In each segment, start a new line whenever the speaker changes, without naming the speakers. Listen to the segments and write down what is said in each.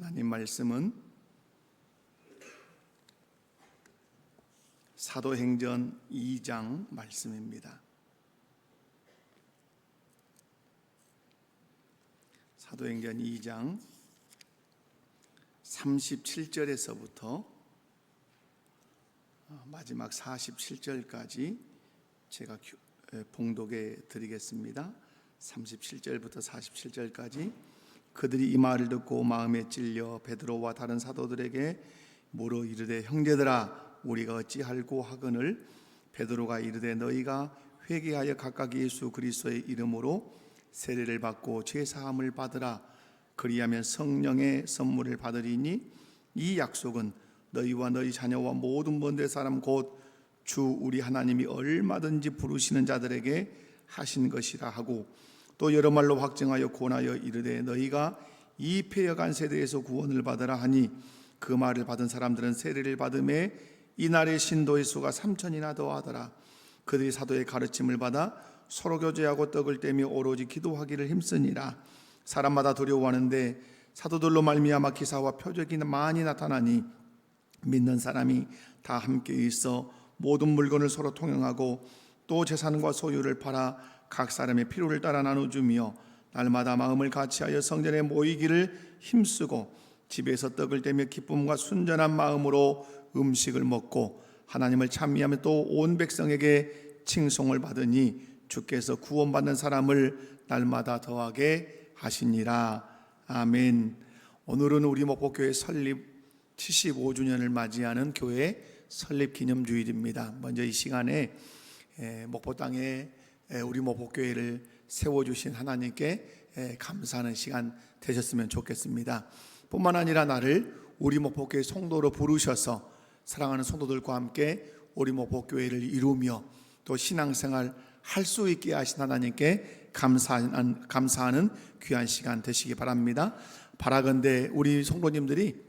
하나님 말씀은 사도행전 2장 말씀입니다. 사도행전 2장 37절에서부터 마지막 47절까지 제가 봉독해 드리겠습니다. 37절부터 47절까지 그들이 이 말을 듣고 마음에 찔려 베드로와 다른 사도들에게 물어 이르되 형제들아 우리가 어찌할꼬 하거늘 베드로가 이르되 너희가 회개하여 각각 예수 그리스도의 이름으로 세례를 받고 죄 사함을 받으라. 그리하면 성령의 선물을 받으리니 이 약속은 너희와 너희 자녀와 모든 먼 데 사람 곧 주 우리 하나님이 얼마든지 부르시는 자들에게 하신 것이라 하고 또 여러 말로 확증하여 권하여 이르되 너희가 이 패역한 세대에서 구원을 받으라 하니 그 말을 받은 사람들은 세례를 받음에 이날의 신도의 수가 3,000이나 더하더라. 그들이 사도의 가르침을 받아 서로 교제하고 떡을 떼며 오로지 기도하기를 힘쓰니라. 사람마다 두려워하는데 사도들로 말미암아 기사와 표적이 많이 나타나니 믿는 사람이 다 함께 있어 모든 물건을 서로 통용하고 또 재산과 소유를 팔아 각 사람의 필요를 따라 나눠주며 날마다 마음을 같이하여 성전에 모이기를 힘쓰고 집에서 떡을 떼며 기쁨과 순전한 마음으로 음식을 먹고 하나님을 찬미하며 또 온 백성에게 칭송을 받으니 주께서 구원받는 사람을 날마다 더하게 하시니라. 아멘. 오늘은 우리 목포교회 설립 75주년을 맞이하는 교회 설립 기념주일입니다. 먼저 이 시간에 목포 땅에 우리 목포교회를 세워주신 하나님께 감사하는 시간 되셨으면 좋겠습니다. 뿐만 아니라 나를 우리 목포교회 성도로 부르셔서 사랑하는 성도들과 함께 우리 목포교회를 이루며 또 신앙생활 할 수 있게 하신 하나님께 감사하는 귀한 시간 되시기 바랍니다. 바라건대 우리 성도님들이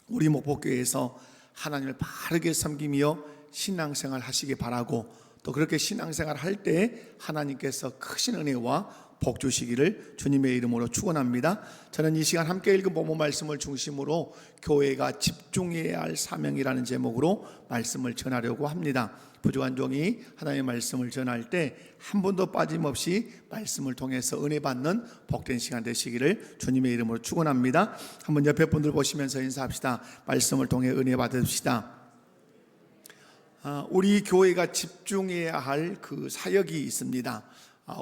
우리 목포교회에서 하나님을 바르게 섬기며 신앙생활 하시기 바라고 또 그렇게 신앙생활 할 때 하나님께서 크신 은혜와 복 주시기를 주님의 이름으로 축원합니다. 저는 이 시간 함께 읽은 본문 말씀을 중심으로 교회가 집중해야 할 사명이라는 제목으로 말씀을 전하려고 합니다. 부족한 종이 하나님의 말씀을 전할 때 한 번도 빠짐없이 말씀을 통해서 은혜 받는 복된 시간 되시기를 주님의 이름으로 축원합니다. 한번 옆에 분들 보시면서 인사합시다. 말씀을 통해 은혜 받으십시다. 우리 교회가 집중해야 할 그 사역이 있습니다.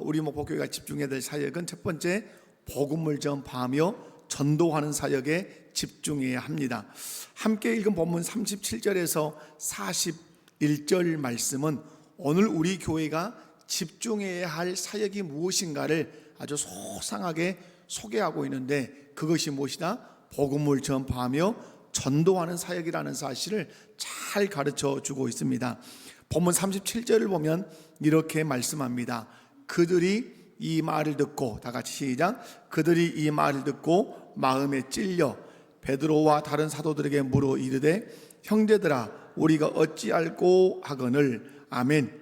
우리 목포교회가 집중해야 될 사역은 첫 번째 복음을 전파하며 전도하는 사역에 집중해야 합니다. 함께 읽은 본문 37절에서 41절 말씀은 오늘 우리 교회가 집중해야 할 사역이 무엇인가를 아주 소상하게 소개하고 있는데 그것이 무엇이다? 복음을 전파하며 전도하는 사역이라는 사실을 잘 가르쳐 주고 있습니다. 본문 37절을 보면 이렇게 말씀합니다. 그들이 이 말을 듣고 다 같이 시작. 그들이 이 말을 듣고 마음에 찔려 베드로와 다른 사도들에게 물어 이르되 형제들아 우리가 어찌할꼬 하거늘. 아멘.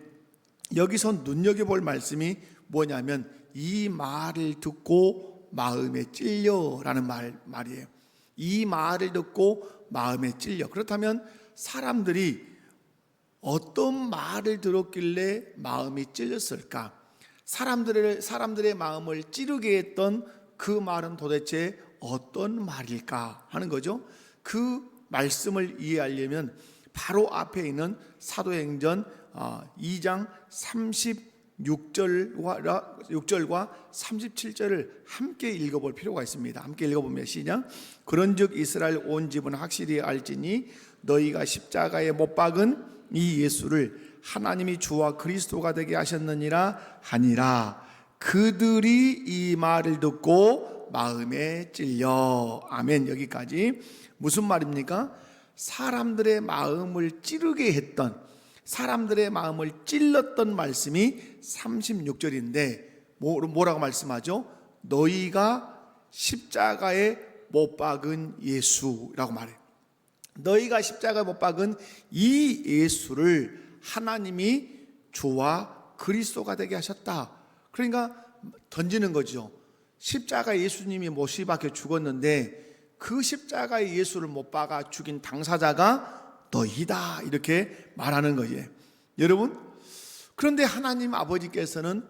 여기서 눈여겨볼 말씀이 뭐냐면 이 말을 듣고 마음에 찔려라는 말이에요. 이 말을 듣고 마음에 찔려. 그렇다면 사람들이 어떤 말을 들었길래 마음이 찔렸을까? 사람들의 마음을 찌르게 했던 그 말은 도대체 어떤 말일까 하는 거죠. 그 말씀을 이해하려면 바로 앞에 있는 사도행전 2장 36절과 37절을 함께 읽어볼 필요가 있습니다. 함께 읽어보면 시작. 그런즉 이스라엘 온 집은 확실히 알지니 너희가 십자가에 못 박은 이 예수를 하나님이 주와 그리스도가 되게 하셨느니라 하니라. 그들이 이 말을 듣고 마음에 찔려. 아멘. 여기까지 무슨 말입니까? 사람들의 마음을 찌르게 했던, 사람들의 마음을 찔렀던 말씀이 36절인데 뭐라고 말씀하죠? 너희가 십자가에 못 박은 예수라고 말해요. 너희가 십자가에 못 박은 이 예수를 하나님이 주와 그리스도가 되게 하셨다. 그러니까 던지는 거죠. 십자가 예수님이 못 박혀 죽었는데 그 십자가에 예수를 못 박아 죽인 당사자가 너희다, 이렇게 말하는 거예요. 여러분, 그런데 하나님 아버지께서는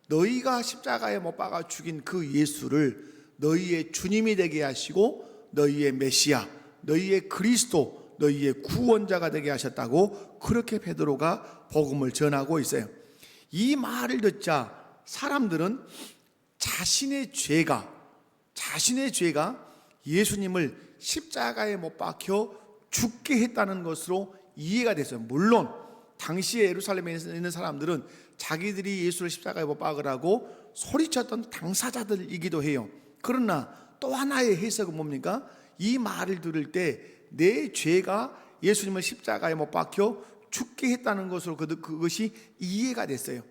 너희가 십자가에 못 박아 죽인 그 예수를 너희의 주님이 되게 하시고 너희의 메시아, 너희의 그리스도, 너희의 구원자가 되게 하셨다고 그렇게 베드로가 복음을 전하고 있어요. 이 말을 듣자 사람들은 자신의 죄가 예수님을 십자가에 못 박혀 죽게 했다는 것으로 이해가 됐어요. 물론 당시에 예루살렘에 있는 사람들은 자기들이 예수를 십자가에 못 박으라고 소리쳤던 당사자들이기도 해요. 그러나 또 하나의 해석은 뭡니까? 이 말을 들을 때 내 죄가 예수님을 십자가에 못 박혀 죽게 했다는 것으로 그것이 이해가 됐어요.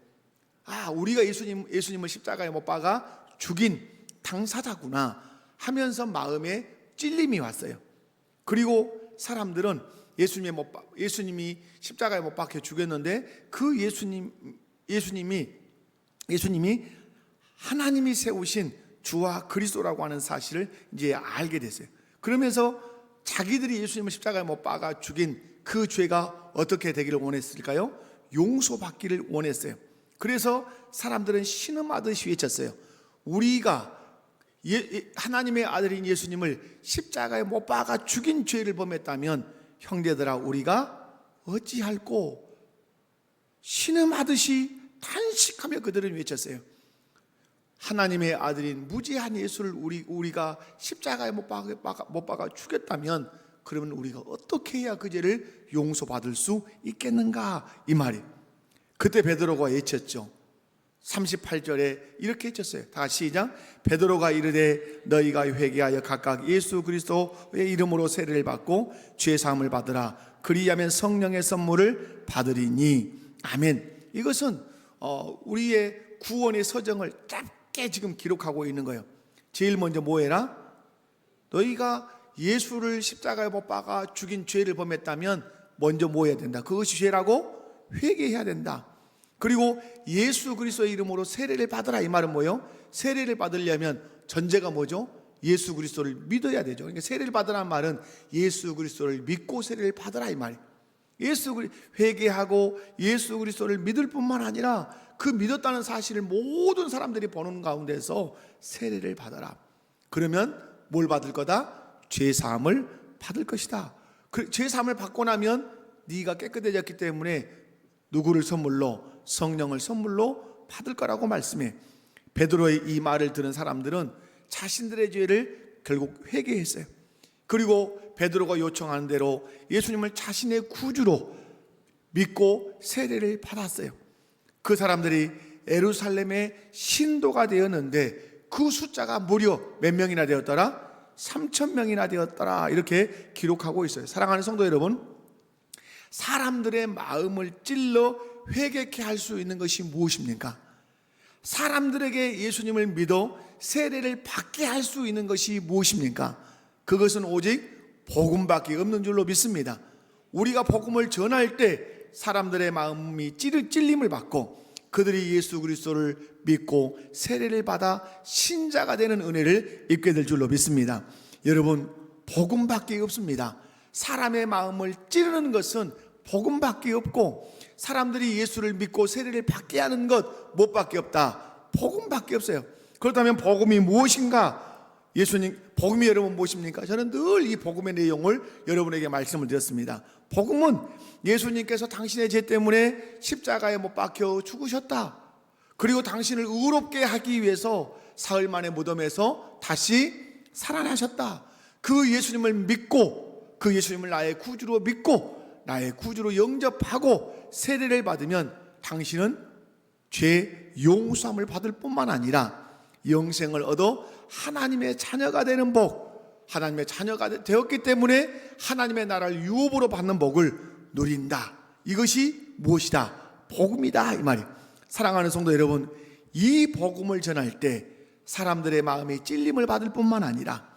우리가 예수님을 십자가에 못 박아 죽인 당사자구나 하면서 마음에 찔림이 왔어요. 그리고 사람들은 예수님이 십자가에 못 박혀 죽였는데 그 예수님이 하나님이 세우신 주와 그리스도라고 하는 사실을 이제 알게 됐어요. 그러면서 자기들이 예수님을 십자가에 못 박아 죽인 그 죄가 어떻게 되기를 원했을까요? 용서받기를 원했어요. 그래서 사람들은 신음하듯이 외쳤어요. 우리가 하나님의 아들인 예수님을 십자가에 못 박아 죽인 죄를 범했다면 형제들아, 우리가 어찌할꼬? 신음하듯이 탄식하며 그들은 외쳤어요. 하나님의 아들인 무지한 예수를 우리가 십자가에 못 박아 죽였다면 그러면 우리가 어떻게 해야 그 죄를 용서받을 수 있겠는가, 이 말이. 그때 베드로가 외쳤죠. 38절에 이렇게 외쳤어요. 다 시작. 베드로가 이르되 너희가 회개하여 각각 예수 그리스도의 이름으로 세례를 받고 죄 사함을 받으라. 그리하면 성령의 선물을 받으리니. 아멘. 이것은 우리의 구원의 서정을 짧게 지금 기록하고 있는 거예요. 제일 먼저 뭐 해라? 너희가 예수를 십자가에 못 박아 죽인 죄를 범했다면 먼저 뭐 해야 된다? 그것이 죄라고 회개해야 된다. 그리고 예수 그리스도의 이름으로 세례를 받으라. 이 말은 뭐예요? 세례를 받으려면 전제가 뭐죠? 예수 그리스도를 믿어야 되죠. 그러니까 세례를 받으라는 말은 예수 그리스도를 믿고 세례를 받으라, 이 말이에요. 회개하고 예수 그리스도를 믿을 뿐만 아니라 그 믿었다는 사실을 모든 사람들이 보는 가운데서 세례를 받아라. 그러면 뭘 받을 거다? 죄사함을 받을 것이다. 죄사함을 받고 나면 네가 깨끗해졌기 때문에 누구를 선물로? 성령을 선물로 받을 거라고 말씀해. 베드로의 이 말을 들은 사람들은 자신들의 죄를 결국 회개했어요. 그리고 베드로가 요청하는 대로 예수님을 자신의 구주로 믿고 세례를 받았어요. 그 사람들이 예루살렘의 신도가 되었는데 그 숫자가 무려 몇 명이나 되었더라? 3,000명이나 되었더라. 이렇게 기록하고 있어요. 사랑하는 성도 여러분, 사람들의 마음을 찔러 회개케 할 수 있는 것이 무엇입니까? 사람들에게 예수님을 믿어 세례를 받게 할 수 있는 것이 무엇입니까? 그것은 오직 복음밖에 없는 줄로 믿습니다. 우리가 복음을 전할 때 사람들의 마음이 찔림을 받고 그들이 예수 그리스도를 믿고 세례를 받아 신자가 되는 은혜를 입게 될 줄로 믿습니다. 여러분, 복음밖에 없습니다. 사람의 마음을 찌르는 것은 복음밖에 없고 사람들이 예수를 믿고 세례를 받게 하는 것 무엇밖에 없다? 복음밖에 없어요. 그렇다면 복음이 무엇인가? 복음이 여러분 무엇입니까? 저는 늘 이 복음의 내용을 여러분에게 말씀을 드렸습니다. 복음은 예수님께서 당신의 죄 때문에 십자가에 못 박혀 죽으셨다. 그리고 당신을 의롭게 하기 위해서 사흘 만에 무덤에서 다시 살아나셨다. 그 예수님을 믿고 그 예수님을 나의 구주로 믿고 나의 구주로 영접하고 세례를 받으면 당신은 죄 용서함을 받을 뿐만 아니라 영생을 얻어 하나님의 자녀가 되는 복, 하나님의 자녀가 되었기 때문에 하나님의 나라를 유업으로 받는 복을 누린다. 이것이 무엇이다? 복음이다, 이 말이에요. 사랑하는 성도 여러분, 이 복음을 전할 때 사람들의 마음에 찔림을 받을 뿐만 아니라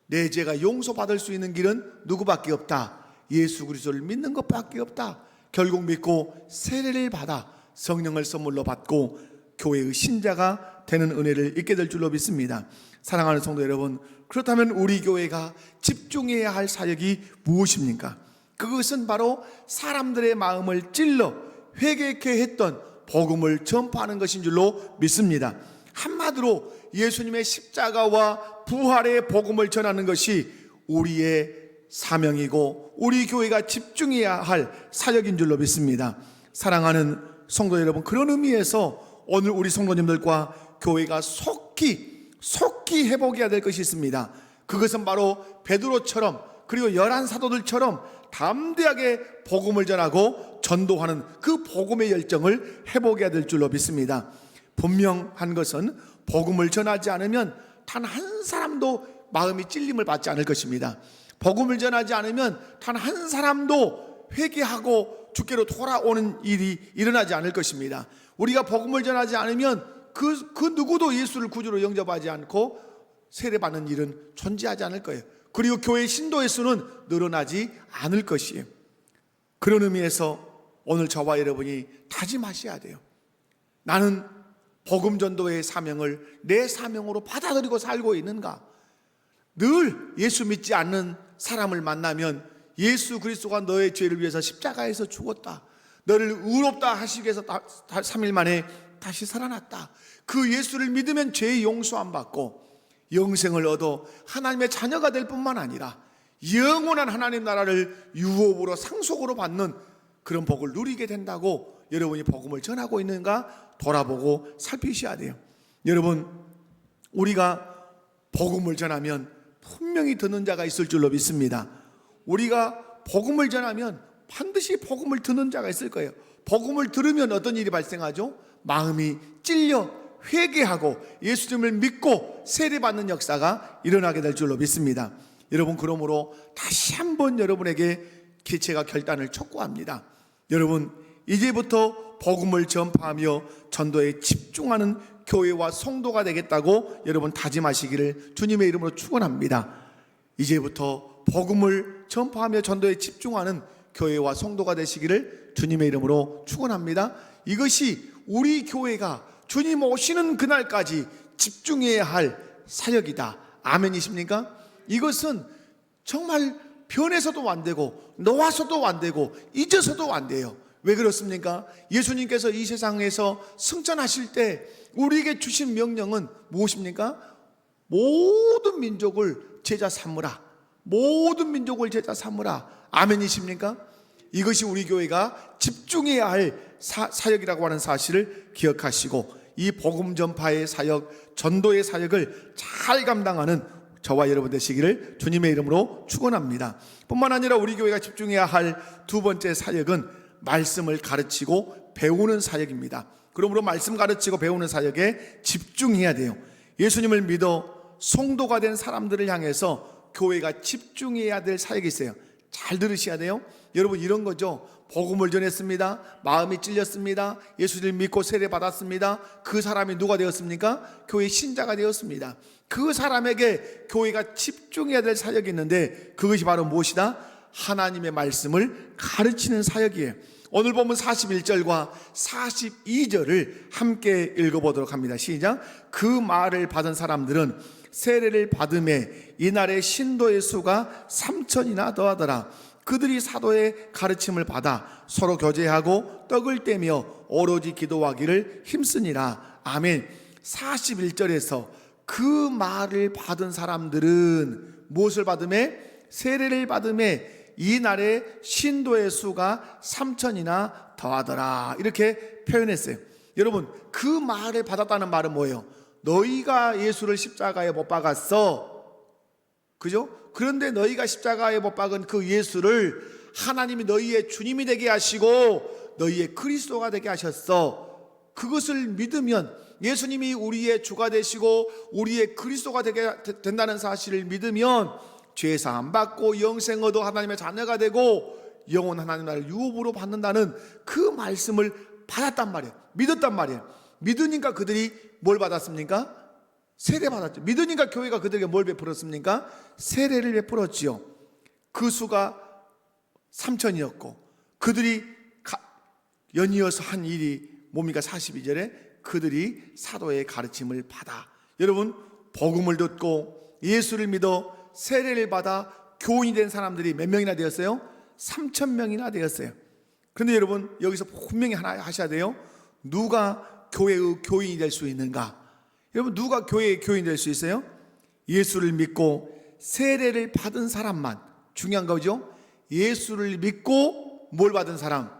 내 죄가 용서받을 수 있는 길은 누구밖에 없다? 예수 그리스도를 믿는 것밖에 없다. 결국 믿고 세례를 받아 성령을 선물로 받고 교회의 신자가 되는 은혜를 입게 될 줄로 믿습니다. 사랑하는 성도 여러분, 그렇다면 우리 교회가 집중해야 할 사역이 무엇입니까? 그것은 바로 사람들의 마음을 찔러 회개케 했던 복음을 전파하는 것인 줄로 믿습니다. 한마디로 예수님의 십자가와 부활의 복음을 전하는 것이 우리의 사명이고 우리 교회가 집중해야 할 사역인 줄로 믿습니다. 사랑하는 성도 여러분, 그런 의미에서 오늘 우리 성도님들과 교회가 속히 회복해야 될 것이 있습니다. 그것은 바로 베드로처럼 그리고 11 사도들처럼 담대하게 복음을 전하고 전도하는 그 복음의 열정을 회복해야 될 줄로 믿습니다. 분명한 것은 복음을 전하지 않으면 단 한 사람도 마음이 찔림을 받지 않을 것입니다. 복음을 전하지 않으면 단 한 사람도 회개하고 주께로 돌아오는 일이 일어나지 않을 것입니다. 우리가 복음을 전하지 않으면 그 누구도 예수를 구주로 영접하지 않고 세례받는 일은 존재하지 않을 거예요. 그리고 교회 신도의 수는 늘어나지 않을 것이에요. 그런 의미에서 오늘 저와 여러분이 다짐하셔야 돼요. 나는 복음 전도의 사명을 내 사명으로 받아들이고 살고 있는가? 늘 예수 믿지 않는 사람을 만나면 예수 그리스도가 너의 죄를 위해서 십자가에서 죽었다, 너를 의롭다 하시기 위해서 3일 만에 다시 살아났다, 그 예수를 믿으면 죄의 용서함 받고 영생을 얻어 하나님의 자녀가 될 뿐만 아니라 영원한 하나님 나라를 유업으로 상속으로 받는 그런 복을 누리게 된다고 여러분이 복음을 전하고 있는가 돌아보고 살피셔야 돼요. 여러분, 우리가 복음을 전하면 분명히 듣는 자가 있을 줄로 믿습니다. 우리가 복음을 전하면 반드시 복음을 듣는 자가 있을 거예요. 복음을 들으면 어떤 일이 발생하죠? 마음이 찔려 회개하고 예수님을 믿고 세례받는 역사가 일어나게 될 줄로 믿습니다. 여러분, 그러므로 다시 한번 여러분에게 제가 결단을 촉구합니다. 여러분, 이제부터 복음을 전파하며 전도에 집중하는 교회와 성도가 되겠다고 여러분 다짐하시기를 주님의 이름으로 축원합니다. 이제부터 복음을 전파하며 전도에 집중하는 교회와 성도가 되시기를 주님의 이름으로 축원합니다. 이것이 우리 교회가 주님 오시는 그날까지 집중해야 할 사역이다. 아멘이십니까? 이것은 정말 변해서도 안 되고 놓아서도 안 되고 잊어서도 안 돼요. 왜 그렇습니까? 예수님께서 이 세상에서 승천하실 때 우리에게 주신 명령은 무엇입니까? 모든 민족을 제자 삼으라. 모든 민족을 제자 삼으라. 아멘이십니까? 이것이 우리 교회가 집중해야 할 사역이라고 하는 사실을 기억하시고 이 복음 전파의 사역, 전도의 사역을 잘 감당하는 저와 여러분 되시기를 주님의 이름으로 축원합니다. 뿐만 아니라 우리 교회가 집중해야 할 두 번째 사역은 말씀을 가르치고 배우는 사역입니다. 그러므로 말씀 가르치고 배우는 사역에 집중해야 돼요. 예수님을 믿어 성도가 된 사람들을 향해서 교회가 집중해야 될 사역이 있어요. 잘 들으셔야 돼요. 여러분, 이런 거죠. 복음을 전했습니다. 마음이 찔렸습니다. 예수를 믿고 세례 받았습니다. 그 사람이 누가 되었습니까? 교회 신자가 되었습니다. 그 사람에게 교회가 집중해야 될 사역이 있는데 그것이 바로 무엇이다? 하나님의 말씀을 가르치는 사역이에요. 오늘 보면 41절과 42절을 함께 읽어보도록 합니다. 시작. 그 말을 받은 사람들은 세례를 받음에 이날의 신도의 수가 3,000이나 더하더라. 그들이 사도의 가르침을 받아 서로 교제하고 떡을 떼며 오로지 기도하기를 힘쓰니라. 아멘. 41절에서 그 말을 받은 사람들은 무엇을 받음에? 세례를 받음에 이날의 신도의 수가 3,000이나 더하더라. 이렇게 표현했어요. 여러분, 그 말을 받았다는 말은 뭐예요? 너희가 예수를 십자가에 못 박았어. 그죠? 그런데 너희가 십자가에 못 박은 그 예수를 하나님이 너희의 주님이 되게 하시고 너희의 그리스도가 되게 하셨어. 그것을 믿으면, 예수님이 우리의 주가 되시고 우리의 그리스도가 되게 된다는 사실을 믿으면 죄사함 받고 영생 얻어 하나님의 자녀가 되고 영원 하나님 나라를 유업으로 받는다는 그 말씀을 받았단 말이에요. 믿었단 말이에요. 믿으니까 그들이 뭘 받았습니까? 세례 받았죠. 믿으니까 교회가 그들에게 뭘 베풀었습니까? 세례를 베풀었지요. 그 수가 3,000이었고 그들이 연이어서 한 일이 뭡니까? 42절에 그들이 사도의 가르침을 받아. 여러분, 복음을 듣고 예수를 믿어 세례를 받아 교인이 된 사람들이 몇 명이나 되었어요? 3,000명이나 되었어요. 그런데 여러분, 여기서 분명히 하나 하셔야 돼요. 누가 교회의 교인이 될 수 있는가? 여러분, 누가 교회의 교인이 될 수 있어요? 예수를 믿고 세례를 받은 사람만. 중요한 거죠. 예수를 믿고 뭘 받은 사람?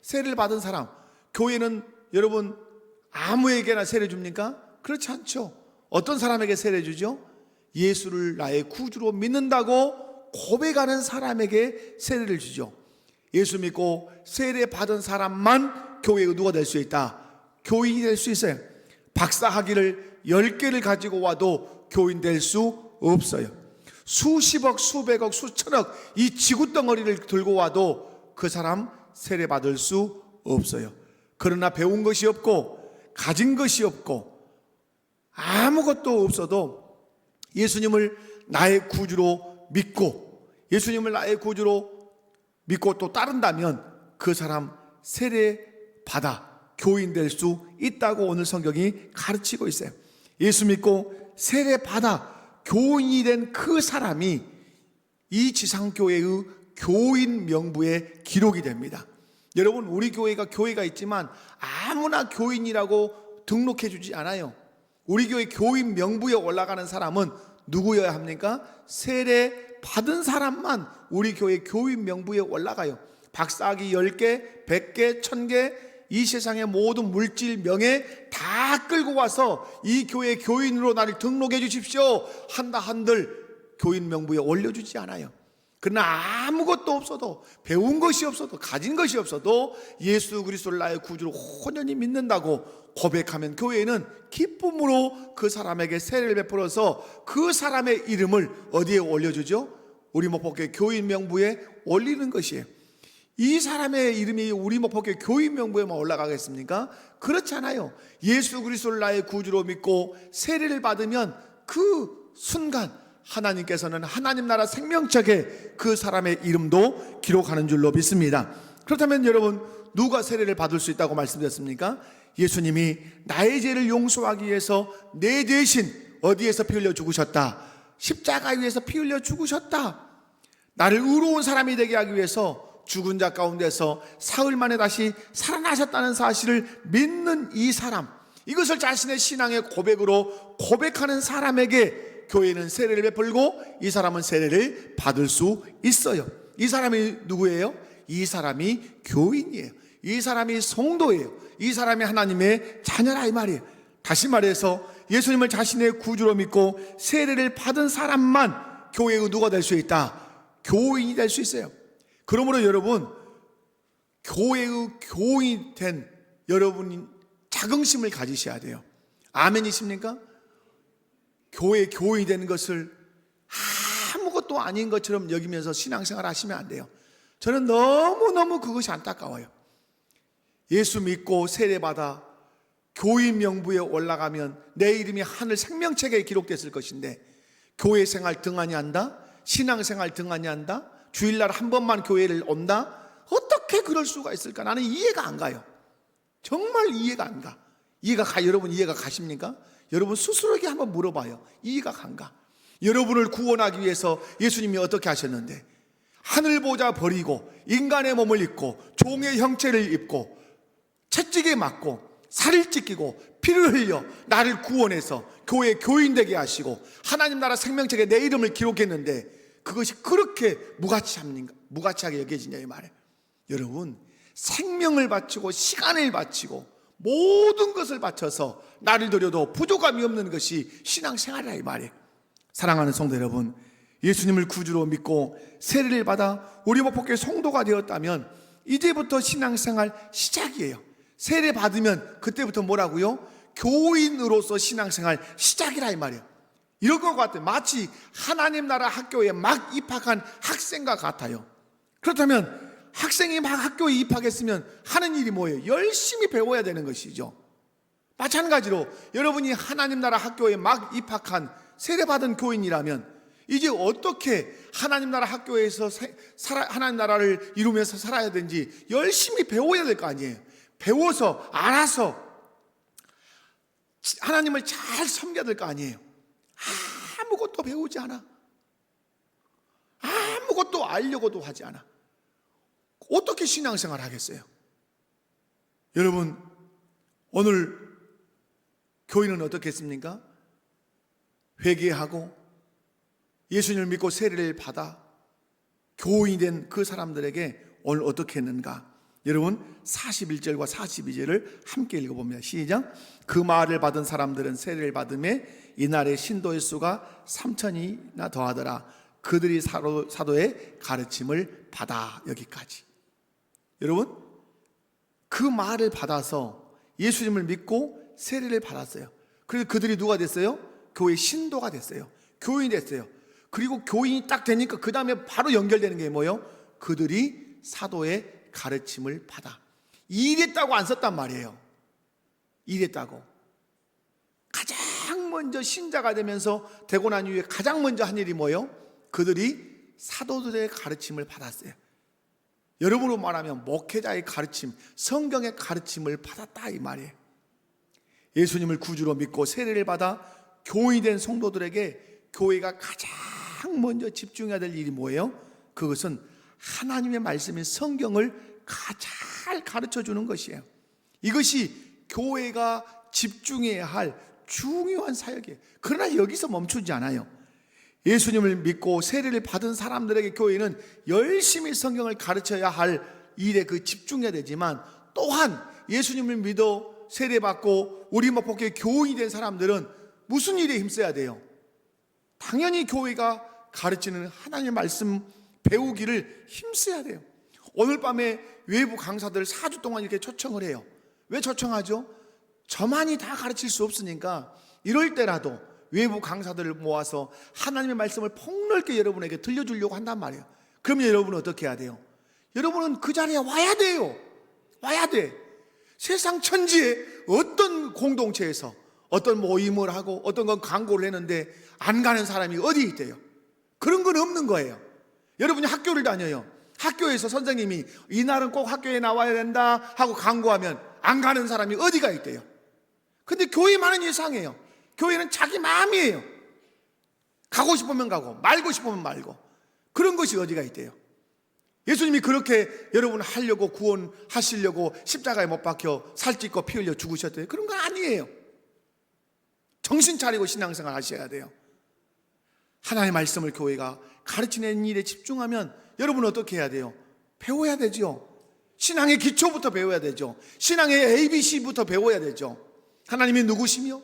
세례를 받은 사람. 교회는 여러분 아무에게나 세례 줍니까? 그렇지 않죠. 어떤 사람에게 세례 주죠? 예수를 나의 구주로 믿는다고 고백하는 사람에게 세례를 주죠. 예수 믿고 세례 받은 사람만 교회의 누가 될 수 있다? 교인이 될 수 있어요. 박사 학위를 10개를 가지고 와도 교인 될 수 없어요. 수십억, 수백억, 수천억 이 지구덩어리를 들고 와도 그 사람 세례 받을 수 없어요. 그러나 배운 것이 없고 가진 것이 없고 아무것도 없어도 예수님을 나의 구주로 믿고 예수님을 나의 구주로 믿고 또 따른다면 그 사람 세례 받아 교인 될 수 있다고 오늘 성경이 가르치고 있어요. 예수 믿고 세례 받아 교인이 된 그 사람이 이 지상교회의 교인 명부에 기록이 됩니다. 여러분, 우리 교회가 있지만 아무나 교인이라고 등록해 주지 않아요. 우리 교회 교인 명부에 올라가는 사람은 누구여야 합니까? 세례 받은 사람만 우리 교회 교인 명부에 올라가요. 박사학위 10개, 100개, 1000개 이 세상의 모든 물질 명예 다 끌고 와서 이 교회 교인으로 나를 등록해 주십시오 한다 한들 교인 명부에 올려주지 않아요. 그러나 아무것도 없어도 배운 것이 없어도 가진 것이 없어도 예수 그리스도를 나의 구주로 혼연히 믿는다고 고백하면 교회는 기쁨으로 그 사람에게 세례를 베풀어서 그 사람의 이름을 어디에 올려주죠? 우리 목포교회 교인 명부에 올리는 것이에요. 이 사람의 이름이 우리 목포교회 교인 명부에만 올라가겠습니까? 그렇지 않아요. 예수 그리스도를 나의 구주로 믿고 세례를 받으면 그 순간 하나님께서는 하나님 나라 생명책에 그 사람의 이름도 기록하는 줄로 믿습니다. 그렇다면 여러분, 누가 세례를 받을 수 있다고 말씀드렸습니까? 예수님이 나의 죄를 용서하기 위해서 내 대신 어디에서 피 흘려 죽으셨다? 십자가 위에서 피 흘려 죽으셨다. 나를 의로운 사람이 되게 하기 위해서 죽은 자 가운데서 사흘 만에 다시 살아나셨다는 사실을 믿는 이 사람, 이것을 자신의 신앙의 고백으로 고백하는 사람에게 교회는 세례를 베풀고 이 사람은 세례를 받을 수 있어요. 이 사람이 누구예요? 이 사람이 교인이에요. 이 사람이 성도예요. 이 사람이 하나님의 자녀라 이 말이에요. 다시 말해서 예수님을 자신의 구주로 믿고 세례를 받은 사람만 교회의 누가 될 수 있다? 교인이 될 수 있어요. 그러므로 여러분, 교회의 교인이 된 여러분이 자긍심을 가지셔야 돼요. 아멘이십니까? 교회 교인이 되는 것을 아무것도 아닌 것처럼 여기면서 신앙생활 하시면 안 돼요. 저는 너무너무 그것이 안타까워요. 예수 믿고 세례받아 교인 명부에 올라가면 내 이름이 하늘 생명책에 기록됐을 것인데 교회 생활 등한히 한다? 신앙생활 등한히 한다? 주일날 한 번만 교회를 온다? 어떻게 그럴 수가 있을까? 나는 이해가 안 가요. 정말 이해가 안 가. 여러분 이해가 가십니까? 여러분 스스로에게 한번 물어봐요. 이해가 안 가. 여러분을 구원하기 위해서 예수님이 어떻게 하셨는데 하늘 보좌 버리고 인간의 몸을 입고 종의 형체를 입고 채찍에 맞고 살을 찢기고 피를 흘려 나를 구원해서 교회 교인 되게 하시고 하나님 나라 생명책에 내 이름을 기록했는데 그것이 그렇게 무가치하게 여겨지냐 이 말이에요. 여러분, 생명을 바치고 시간을 바치고 모든 것을 바쳐서 나를 드려도 부족함이 없는 것이 신앙생활이라 이 말이에요. 사랑하는 성도 여러분, 예수님을 구주로 믿고 세례를 받아 우리 목포교회 성도가 되었다면 이제부터 신앙생활 시작이에요. 세례 받으면 그때부터 뭐라고요? 교인으로서 신앙생활 시작이라 이 말이에요. 이럴 것 같아요. 마치 하나님 나라 학교에 막 입학한 학생과 같아요. 그렇다면 학생이 막 학교에 입학했으면 하는 일이 뭐예요? 열심히 배워야 되는 것이죠. 마찬가지로 여러분이 하나님 나라 학교에 막 입학한 세례받은 교인이라면 이제 어떻게 하나님 나라 학교에서 하나님 나라를 이루면서 살아야 되는지 열심히 배워야 될 거 아니에요. 배워서 알아서 하나님을 잘 섬겨야 될 거 아니에요. 아무것도 배우지 않아. 아무것도 알려고도 하지 않아. 어떻게 신앙생활 하겠어요? 여러분, 오늘 교인은 어떻게 했습니까? 회개하고 예수님을 믿고 세례를 받아 교인이 된 그 사람들에게 오늘 어떻게 했는가? 여러분, 41절과 42절을 함께 읽어봅니다. 시작. 그 말을 받은 사람들은 세례를 받음에 이날의 신도의 수가 3,000이나 더하더라. 그들이 사도의 가르침을 받아. 여기까지. 여러분, 그 말을 받아서 예수님을 믿고 세례를 받았어요. 그래서 그들이 누가 됐어요? 교회 신도가 됐어요. 교인이 됐어요. 그리고 교인이 딱 되니까 그 다음에 바로 연결되는 게 뭐예요? 그들이 사도의 가르침을 받아. 이랬다고 안 썼단 말이에요. 이랬다고. 가장 먼저 신자가 되면서 되고 난 이후에 가장 먼저 한 일이 뭐예요? 그들이 사도들의 가르침을 받았어요. 여러분으로 말하면 목회자의 가르침, 성경의 가르침을 받았다 이 말이에요. 예수님을 구주로 믿고 세례를 받아 교인이 된 성도들에게 교회가 가장 먼저 집중해야 될 일이 뭐예요? 그것은 하나님의 말씀인 성경을 잘 가르쳐 주는 것이에요. 이것이 교회가 집중해야 할 중요한 사역이에요. 그러나 여기서 멈추지 않아요. 예수님을 믿고 세례를 받은 사람들에게 교회는 열심히 성경을 가르쳐야 할 일에 집중해야 되지만, 또한 예수님을 믿어 세례받고 우리 목포교회 교인이 된 사람들은 무슨 일에 힘써야 돼요? 당연히 교회가 가르치는 하나님의 말씀 배우기를 힘써야 돼요. 오늘 밤에 외부 강사들 4주 동안 이렇게 초청을 해요. 왜 초청하죠? 저만이 다 가르칠 수 없으니까 이럴 때라도 외부 강사들을 모아서 하나님의 말씀을 폭넓게 여러분에게 들려주려고 한단 말이에요. 그러면 여러분은 어떻게 해야 돼요? 여러분은 그 자리에 와야 돼요. 와야 돼. 세상 천지에 어떤 공동체에서 어떤 모임을 하고 어떤 건 광고를 했는데 안 가는 사람이 어디 있대요? 그런 건 없는 거예요. 여러분이 학교를 다녀요. 학교에서 선생님이 이날은 꼭 학교에 나와야 된다 하고 광고하면 안 가는 사람이 어디가 있대요? 근데 교회만은 이상해요. 교회는 자기 마음이에요. 가고 싶으면 가고 말고 싶으면 말고, 그런 것이 어디가 있대요? 예수님이 그렇게 여러분 하려고 구원하시려고 십자가에 못 박혀 살찌고 피 흘려 죽으셨대요? 그런 거 아니에요. 정신 차리고 신앙생활 하셔야 돼요. 하나님의 말씀을 교회가 가르치는 일에 집중하면 여러분은 어떻게 해야 돼요? 배워야 되죠. 신앙의 기초부터 배워야 되죠. 신앙의 ABC부터 배워야 되죠. 하나님이 누구시며,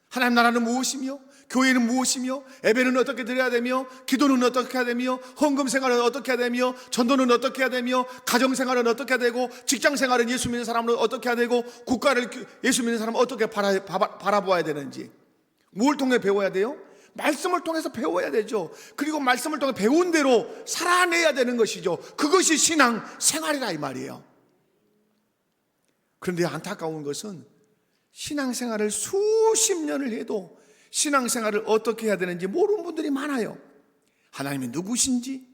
하나님 나라는 무엇이며, 교회는 무엇이며, 예배는 어떻게 드려야 되며, 기도는 어떻게 해야 되며, 헌금 생활은 어떻게 해야 되며, 전도는 어떻게 해야 되며, 가정 생활은 어떻게 해야 되고, 직장 생활은 예수 믿는 사람은 어떻게 해야 되고, 국가를 예수 믿는 사람은 어떻게 바라보아야 되는지, 뭘 통해 배워야 돼요? 말씀을 통해서 배워야 되죠. 그리고 말씀을 통해 배운 대로 살아내야 되는 것이죠. 그것이 신앙 생활이라 이 말이에요. 그런데 안타까운 것은 신앙생활을 수십 년을 해도 신앙생활을 어떻게 해야 되는지 모르는 분들이 많아요. 하나님이 누구신지,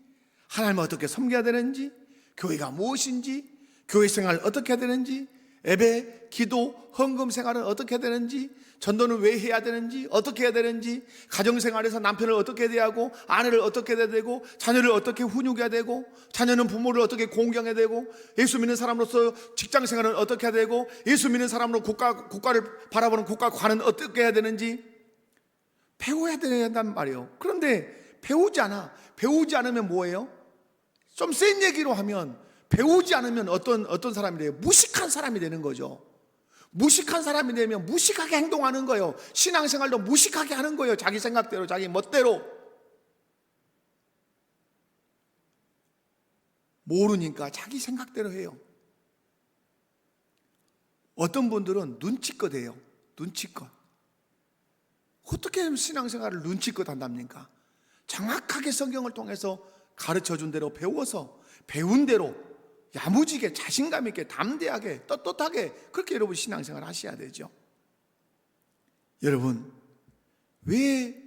하나님을 어떻게 섬겨야 되는지, 교회가 무엇인지, 교회 생활을 어떻게 해야 되는지, 예배, 기도, 헌금 생활은 어떻게 해야 되는지, 전도는 왜 해야 되는지, 어떻게 해야 되는지, 가정생활에서 남편을 어떻게 해야 되고, 아내를 어떻게 해야 되고, 자녀를 어떻게 훈육해야 되고, 자녀는 부모를 어떻게 공경해야 되고, 예수 믿는 사람으로서 직장생활은 어떻게 해야 되고, 예수 믿는 사람으로 국가를 바라보는 국가관은 어떻게 해야 되는지 배워야 된단 말이에요. 그런데 배우지 않으면 뭐예요? 좀 센 얘기로 하면 배우지 않으면 어떤 사람이 돼요? 무식한 사람이 되는 거죠. 무식한 사람이 되면 무식하게 행동하는 거예요. 신앙생활도 무식하게 하는 거예요. 자기 생각대로, 자기 멋대로. 모르니까 자기 생각대로 해요. 어떤 분들은 눈치껏 해요. 눈치껏. 어떻게 신앙생활을 눈치껏 한답니까? 정확하게 성경을 통해서 가르쳐준 대로 배워서 배운 대로 야무지게 자신감 있게 담대하게 떳떳하게 그렇게 여러분 신앙생활 하셔야 되죠. 여러분, 왜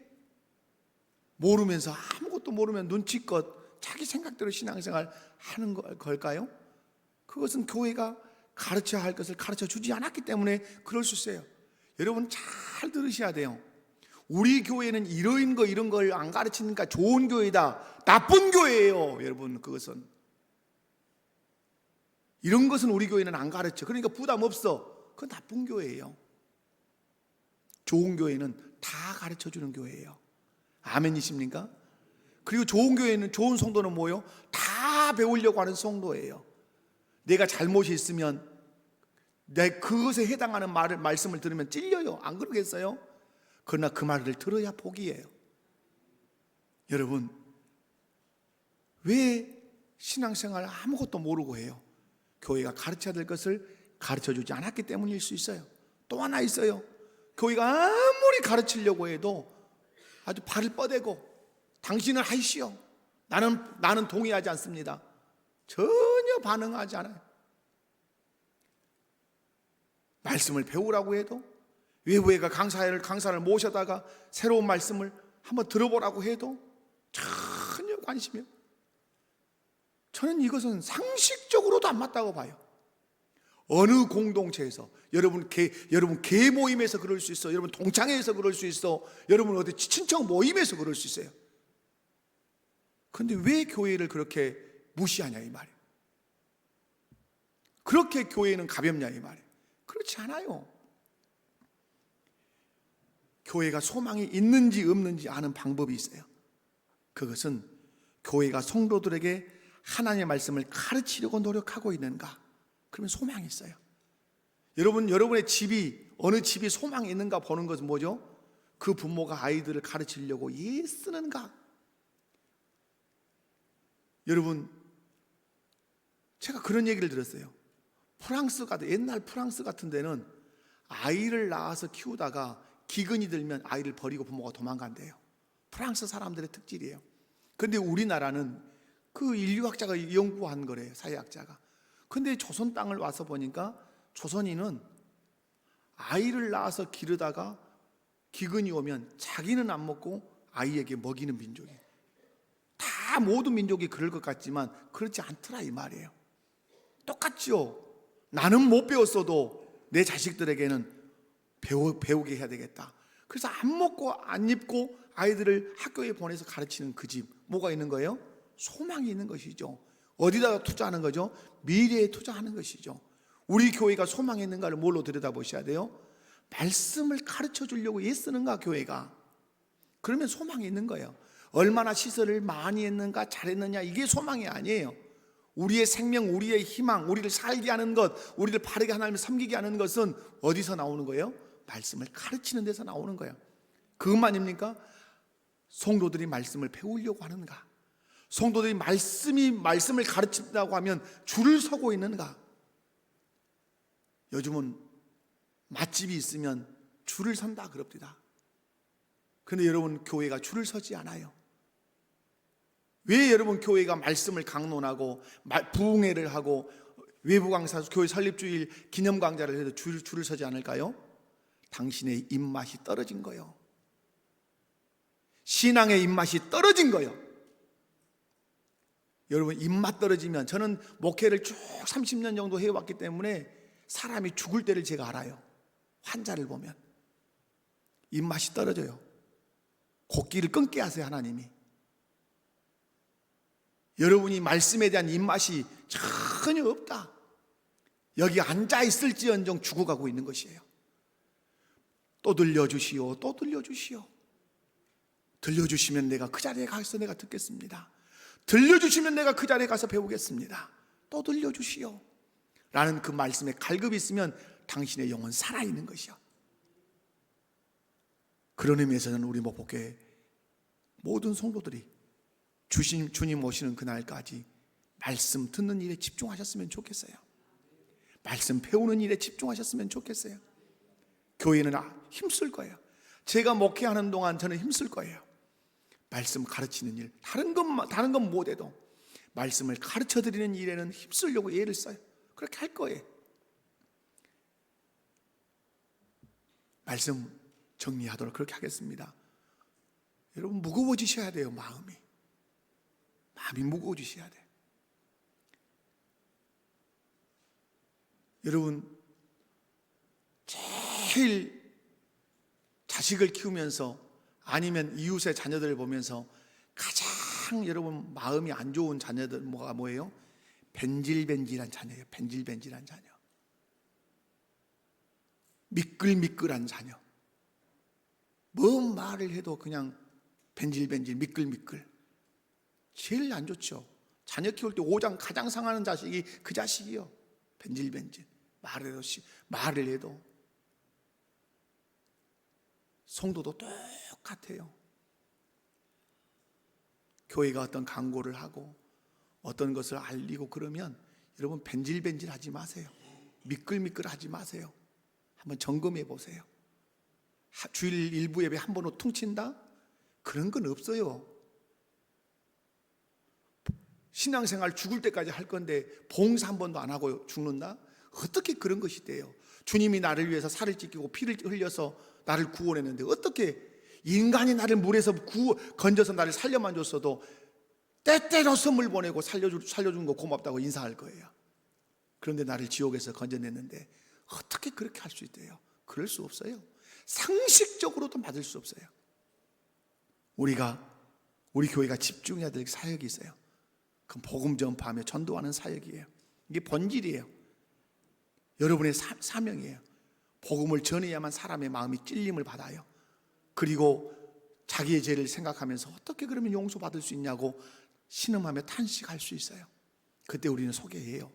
모르면서 아무것도 모르면 눈치껏 자기 생각대로 신앙생활 하는 걸까요? 그것은 교회가 가르쳐야 할 것을 가르쳐 주지 않았기 때문에 그럴 수 있어요. 여러분 잘 들으셔야 돼요. 우리 교회는 이런 걸 안 가르치니까 좋은 교회다, 나쁜 교회예요. 여러분, 그것은 이런 것은 우리 교회는 안 가르쳐. 그러니까 부담 없어. 그건 나쁜 교회예요. 좋은 교회는 다 가르쳐 주는 교회예요. 아멘이십니까? 그리고 좋은 교회는, 좋은 성도는 뭐예요? 다 배우려고 하는 성도예요. 내가 잘못이 있으면 내 그것에 해당하는 말씀을 들으면 찔려요. 안 그러겠어요? 그러나 그 말을 들어야 복이에요. 여러분, 왜 신앙생활 아무것도 모르고 해요? 교회가 가르쳐야 될 것을 가르쳐주지 않았기 때문일 수 있어요. 또 하나 있어요. 교회가 아무리 가르치려고 해도 아주 발을 뻗대고 당신은 하시오, 나는 동의하지 않습니다. 전혀 반응하지 않아요. 말씀을 배우라고 해도, 외부에가 강사를 모셔다가 새로운 말씀을 한번 들어보라고 해도 전혀 관심이 없어요. 저는 이것은 상식적으로도 안 맞다고 봐요. 어느 공동체에서, 여러분 개 모임에서 그럴 수 있어, 여러분 동창회에서 그럴 수 있어, 여러분 어디 친척 모임에서 그럴 수 있어요. 그런데 왜 교회를 그렇게 무시하냐 이 말이에요. 그렇게 교회는 가볍냐 이 말이에요. 그렇지 않아요. 교회가 소망이 있는지 없는지 아는 방법이 있어요. 그것은 교회가 성도들에게 하나님의 말씀을 가르치려고 노력하고 있는가? 그러면 소망이 있어요. 여러분의 집이, 어느 집이 소망이 있는가 보는 것은 뭐죠? 그 부모가 아이들을 가르치려고 애쓰는가? 여러분, 제가 그런 얘기를 들었어요. 옛날 프랑스 같은 데는 아이를 낳아서 키우다가 기근이 들면 아이를 버리고 부모가 도망간대요. 프랑스 사람들의 특질이에요. 그런데 우리나라는 그 인류학자가 연구한 거래요, 사회학자가. 근데 조선 땅을 와서 보니까 조선인은 아이를 낳아서 기르다가 기근이 오면 자기는 안 먹고 아이에게 먹이는 민족이에요. 다 모든 민족이 그럴 것 같지만 그렇지 않더라 이 말이에요. 똑같죠. 나는 못 배웠어도 내 자식들에게는 배우게 해야 되겠다. 그래서 안 먹고 안 입고 아이들을 학교에 보내서 가르치는 그 집, 뭐가 있는 거예요? 소망이 있는 것이죠. 어디다가 투자하는 거죠? 미래에 투자하는 것이죠. 우리 교회가 소망이 있는가를 뭘로 들여다보셔야 돼요? 말씀을 가르쳐 주려고 애쓰는가 교회가? 그러면 소망이 있는 거예요. 얼마나 시설을 많이 했는가, 잘했느냐, 이게 소망이 아니에요. 우리의 생명, 우리의 희망, 우리를 살게 하는 것, 우리를 바르게 하나님을 섬기게 하는 것은 어디서 나오는 거예요? 말씀을 가르치는 데서 나오는 거예요. 그것만입니까? 성도들이 말씀을 배우려고 하는가? 성도들이 말씀을 가르친다고 하면 줄을 서고 있는가? 요즘은 맛집이 있으면 줄을 선다 그럽니다. 그런데 여러분, 교회가 줄을 서지 않아요. 왜 여러분 교회가 말씀을 강론하고 부흥회를 하고 외부 강사, 교회 설립주일 기념 강좌를 해도 줄을 서지 않을까요? 당신의 입맛이 떨어진 거예요. 신앙의 입맛이 떨어진 거예요. 여러분, 입맛 떨어지면, 저는 목회를 쭉 30년 정도 해왔기 때문에 사람이 죽을 때를 제가 알아요. 환자를 보면 입맛이 떨어져요. 곡기를 끊게 하세요, 하나님이. 여러분이 말씀에 대한 입맛이 전혀 없다. 여기 앉아 있을지언정 죽어가고 있는 것이에요. 또 들려주시오, 또 들려주시오. 들려주시면 내가 그 자리에 가서 내가 듣겠습니다. 들려주시면 내가 그 자리에 가서 배우겠습니다. 또 들려주시오 라는 그 말씀에 갈급이 있으면 당신의 영혼 살아있는 것이요. 그런 의미에서는 우리 목포교회 모든 성도들이 주님 오시는 그날까지 말씀 듣는 일에 집중하셨으면 좋겠어요. 말씀 배우는 일에 집중하셨으면 좋겠어요. 교회는 힘쓸 거예요. 제가 목회하는 동안 저는 힘쓸 거예요. 말씀 가르치는 일, 다른 건 못해도 말씀을 가르쳐 드리는 일에는 힘쓰려고 애를 써요. 그렇게 할 거예요. 말씀 정리하도록 그렇게 하겠습니다. 여러분, 무거워지셔야 돼요. 마음이 무거워지셔야 돼요. 여러분, 제일 자식을 키우면서 아니면 이웃의 자녀들을 보면서 가장 여러분 마음이 안 좋은 자녀들 뭐예요? 벤질벤질한 자녀예요. 벤질벤질한 자녀, 미끌미끌한 자녀. 뭔 말을 해도 그냥 벤질벤질 미끌미끌. 제일 안 좋죠. 자녀 키울 때 오장 가장 상하는 자식이 그 자식이요. 벤질벤질. 말을 해도. 성도도 똑같아요. 교회가 어떤 광고를 하고 어떤 것을 알리고 그러면 여러분 벤질벤질 하지 마세요. 미끌미끌 하지 마세요. 한번 점검해 보세요. 주일 일부 예배 한 번 퉁친다? 그런 건 없어요. 신앙생활 죽을 때까지 할 건데 봉사 한 번도 안 하고 죽는다? 어떻게 그런 것이 돼요? 주님이 나를 위해서 살을 찢기고 피를 흘려서 나를 구원했는데 어떻게 인간이 나를 물에서 건져서 나를 살려만 줬어도 때때로 선물 보내고 살려준 거 고맙다고 인사할 거예요. 그런데 나를 지옥에서 건져냈는데 어떻게 그렇게 할 수 있대요? 그럴 수 없어요. 상식적으로도 맞을 수 없어요. 우리 교회가 집중해야 될 사역이 있어요. 그건 복음 전파하며 전도하는 사역이에요. 이게 본질이에요. 여러분의 사명이에요. 복음을 전해야만 사람의 마음이 찔림을 받아요. 그리고 자기의 죄를 생각하면서 어떻게 그러면 용서받을 수 있냐고 신음하며 탄식할 수 있어요. 그때 우리는 소개해요.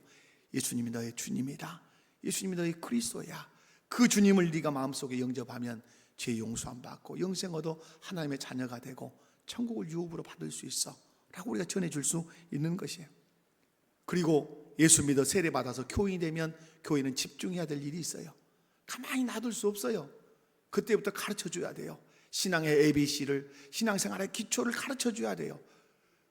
예수님이 너의 주님이다. 예수님이 너의 그리스도야. 그 주님을 네가 마음속에 영접하면 죄 용서함 받고 영생 얻어 하나님의 자녀가 되고 천국을 유업으로 받을 수 있어 라고 우리가 전해줄 수 있는 것이에요. 그리고 예수 믿어 세례받아서 교인이 되면 교인은 집중해야 될 일이 있어요. 가만히 놔둘 수 없어요. 그때부터 가르쳐줘야 돼요. 신앙의 ABC를, 신앙생활의 기초를 가르쳐줘야 돼요.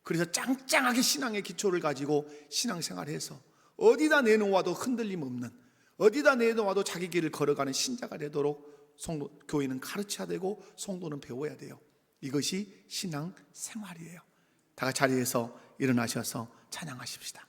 그래서 짱짱하게 신앙의 기초를 가지고 신앙생활해서 어디다 내놓아도 흔들림 없는, 어디다 내놓아도 자기 길을 걸어가는 신자가 되도록 교회는 가르쳐야 되고 성도는 배워야 돼요. 이것이 신앙생활이에요. 다 같이 자리에서 일어나셔서 찬양하십시다.